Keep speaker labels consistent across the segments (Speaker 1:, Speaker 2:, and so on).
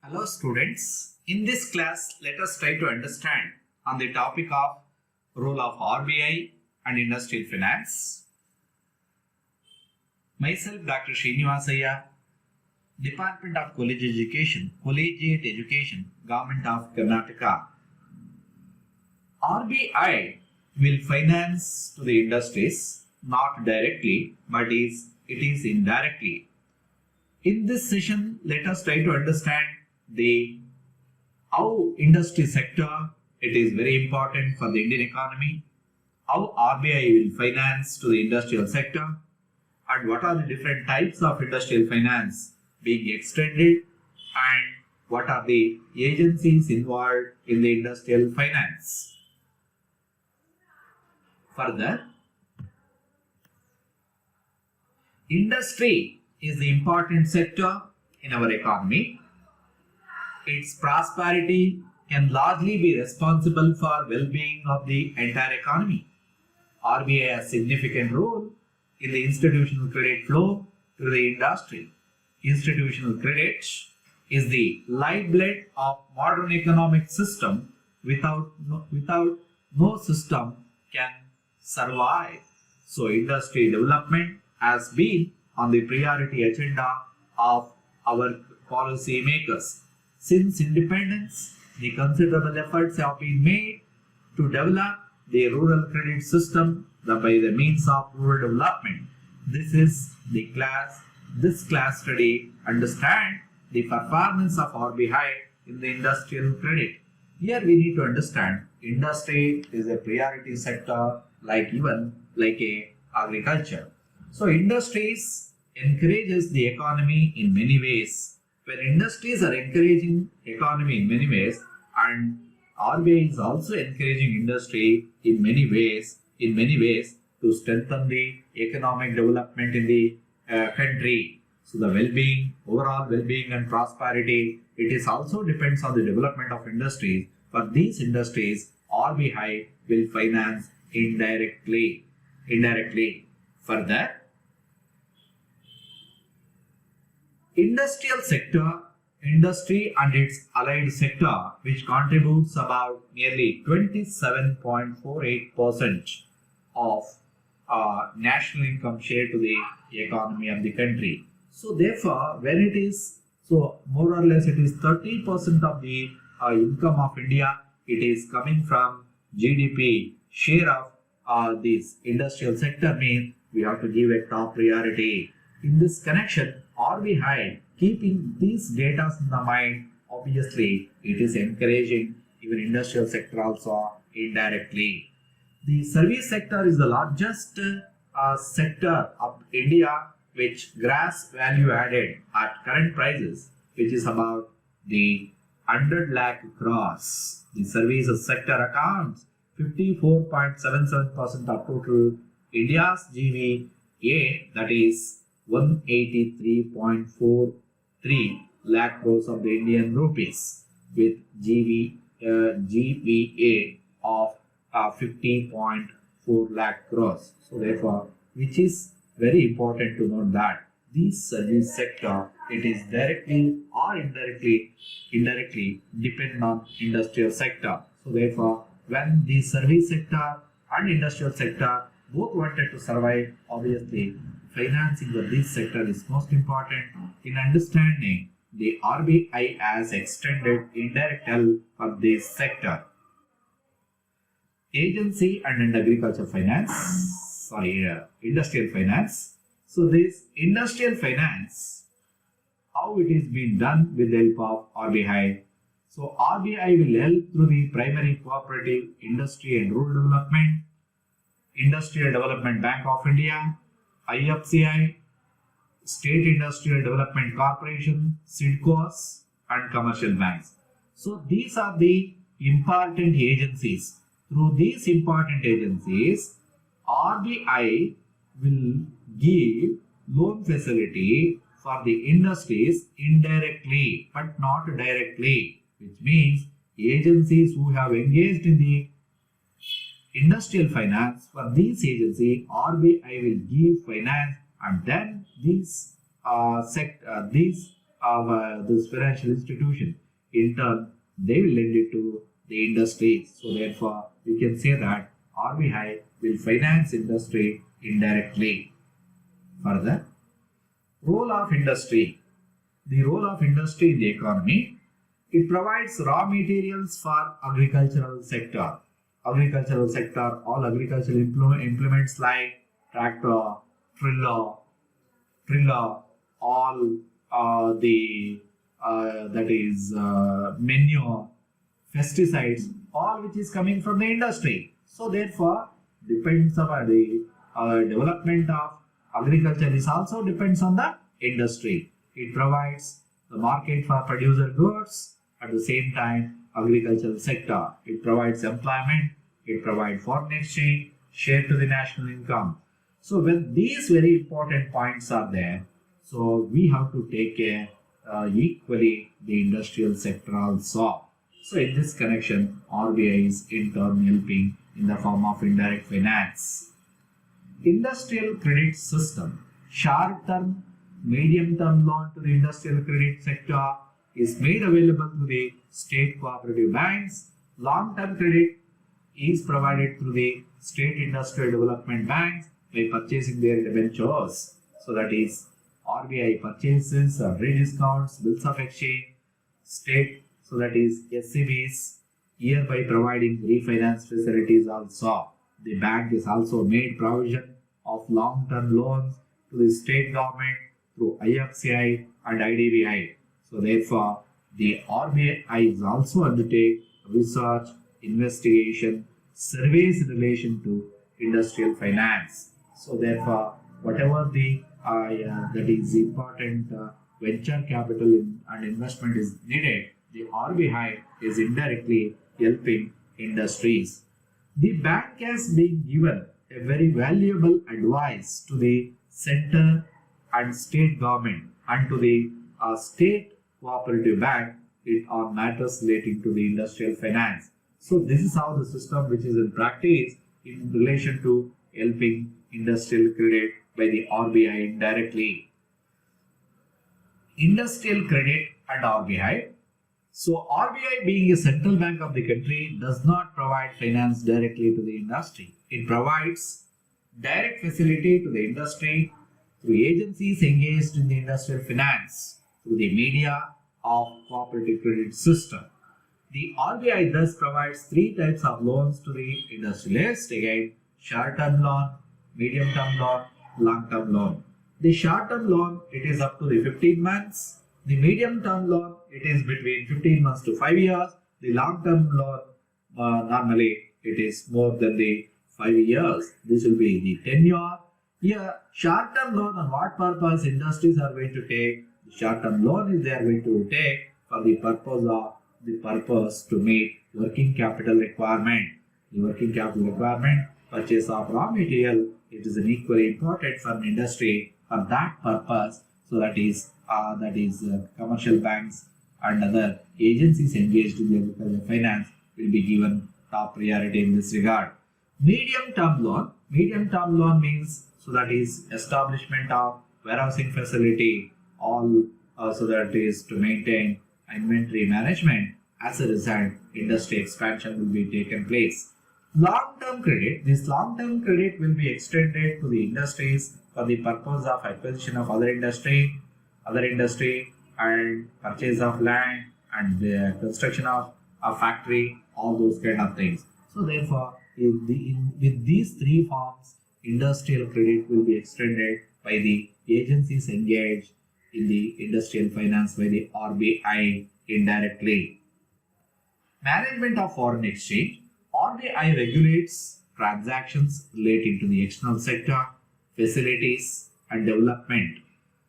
Speaker 1: Hello students, in this class let us try to understand on the topic of role of RBI and industrial finance. Myself Dr. Srinivasaya, Department of Collegiate Education, Government of Karnataka. RBI will finance to the industries not directly but it is indirectly. In this session, let us try to understand the how industry sector it is very important for the Indian economy, how RBI will finance to the industrial sector, and what are the different types of industrial finance being extended, and what are the agencies involved in the industrial finance. Further, industry is the important sector in our economy. Its prosperity can largely be responsible for well-being of the entire economy. RBI has significant role in the institutional credit flow to the industry. Institutional credit is the lifeblood of modern economic system. Without no system can survive. So industry development has been on the priority agenda of our policy makers. Since independence, the considerable efforts have been made to develop the rural credit system by the means of rural development. This class study understand the performance of RBI in the industrial credit. Here we need to understand industry is a priority sector like a agriculture. So industries encourages the economy in many ways. When industries are encouraging economy in many ways, and RBI is also encouraging industry in many ways to strengthen the economic development in the country. So the overall well-being and prosperity, it is also depends on the development of industries. For these industries, RBI will finance indirectly. Further, industrial sector, industry and its allied sector, which contributes about nearly 27.48% of national income share to the economy of the country. So therefore, when it is, so more or less it is 30% of the income of India, it is coming from GDP share of this industrial sector, means we have to give a top priority. In this connection, RBI keeping these data in the mind, obviously it is encouraging even industrial sector also indirectly. The service sector is the largest sector of India, which gross value added at current prices, which is about the 100 lakh crores. The services sector accounts 54.77% of total India's GVA, that is 183.43 lakh crores of the Indian rupees, with GVA of 50.4 lakh crores. So therefore, which is very important to note that this service sector, it is directly or indirectly dependent on industrial sector. So therefore, when the service sector and industrial sector both wanted to survive, obviously financing of this sector is most important in understanding the RBI as extended indirect help for this sector. Agency and industrial finance. So this industrial finance, how it is being done with the help of RBI. So RBI will help through the primary cooperative industry and rural development, Industrial Development Bank of India, IFCI, State Industrial Development Corporation, SIDCOs, and commercial banks. So these are the important agencies. Through these important agencies, RBI will give loan facility for the industries indirectly but not directly, which means agencies who have engaged in the industrial finance, for these agency RBI will give finance, and then these of this financial institution. In turn, they will lend it to the industries. So therefore, we can say that RBI will finance industry indirectly. Further, role of industry. The role of industry in the economy, it provides raw materials for agricultural sector. Agricultural sector, all agricultural implements like tractor, triller, all the that is manure, pesticides, all which is coming from the industry. So therefore, depends on the development of agriculture is also depends on the industry. It provides the market for producer goods. At the same time, agricultural sector, it provides employment, it provides foreign exchange, share to the national income. So when these very important points are there, so we have to take care equally the industrial sector also. So in this connection, RBI is in turn helping in the form of indirect finance. Industrial credit system, short-term, medium-term loan to the industrial credit sector is made available to the state cooperative banks. Long-term credit is provided through the state industrial development banks by purchasing their debentures. So that is RBI purchases, rate discounts, bills of exchange, state, so that is SCBs, hereby providing refinance facilities also. The bank is also made provision of long-term loans to the state government through IFCI and IDBI. So therefore, the RBI is also undertake research, investigation, surveys in relation to industrial finance. So therefore, whatever the that is important venture capital and investment is needed, the RBI is indirectly helping industries. The bank has been given a very valuable advice to the center and state government and to the state cooperative bank on matters relating to the industrial finance. So this is how the system which is in practice in relation to helping industrial credit by the RBI indirectly. Industrial credit and RBI. So RBI, being a central bank of the country, does not provide finance directly to the industry. It provides direct facility to the industry through agencies engaged in the industrial finance through the media of cooperative credit system. The RBI thus provides three types of loans to the industrialist. Again, short-term loan, medium-term loan, long-term loan. The short-term loan, it is up to the 15 months. The medium-term loan, it is between 15 months to 5 years. The long-term loan, normally it is more than the 5 years. This will be the 10-year. Here, short-term loan, on what purpose industries are going to take? The short-term loan is they are going to take for the purpose to meet working capital requirement. The working capital requirement, purchase of raw material, it is an equally important for an industry for that purpose. So that is commercial banks and other agencies engaged in the agricultural finance will be given top priority in this regard. Medium-term loan means, so that is establishment of warehousing facility, all so that is to maintain inventory management. As a result, industry expansion will be taken place. Long-term credit, this long-term credit will be extended to the industries for the purpose of acquisition of other industry and purchase of land and the construction of a factory, all those kind of things. So therefore, with these three forms, industrial credit will be extended by the agencies engaged in the industrial finance by the RBI indirectly. Management of foreign exchange. RBI regulates transactions relating to the external sector, facilities and development.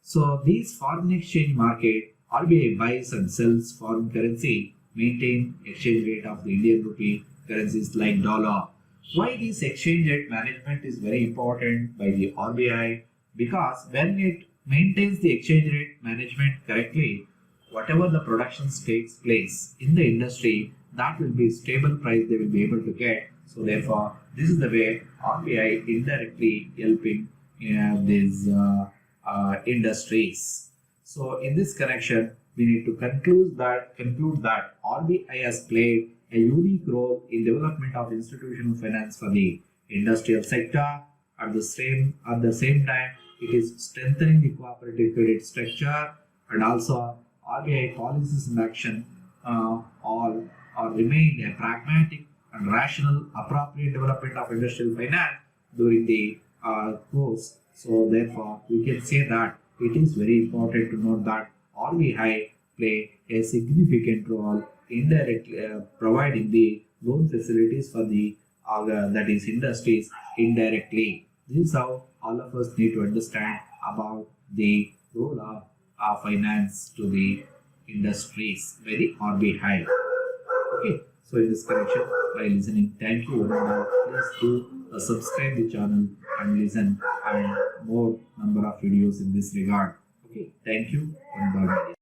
Speaker 1: So these foreign exchange market, RBI buys and sells foreign currency, maintain exchange rate of the Indian rupee, currencies like dollar. Why this exchange rate management is very important by the RBI? Because when it maintains the exchange rate management correctly, whatever the productions takes place in the industry, that will be stable price they will be able to get. So therefore, this is the way RBI indirectly helping these industries. So in this connection, we need to conclude that RBI has played a unique role in development of institutional finance for the industrial sector. At the same time, it is strengthening the cooperative credit structure, and also RBI policies and action all remain a pragmatic and rational, appropriate development of industrial finance during the course. So therefore, we can say that it is very important to note that RBI play a significant role indirectly providing the loan facilities for the that is industries indirectly. This is how all of us need to understand about the role of finance to the industries by the RBI. Okay, so in this connection, by listening, thank you. And please do subscribe the channel and listen and more number of videos in this regard. Okay, thank you and bye bye.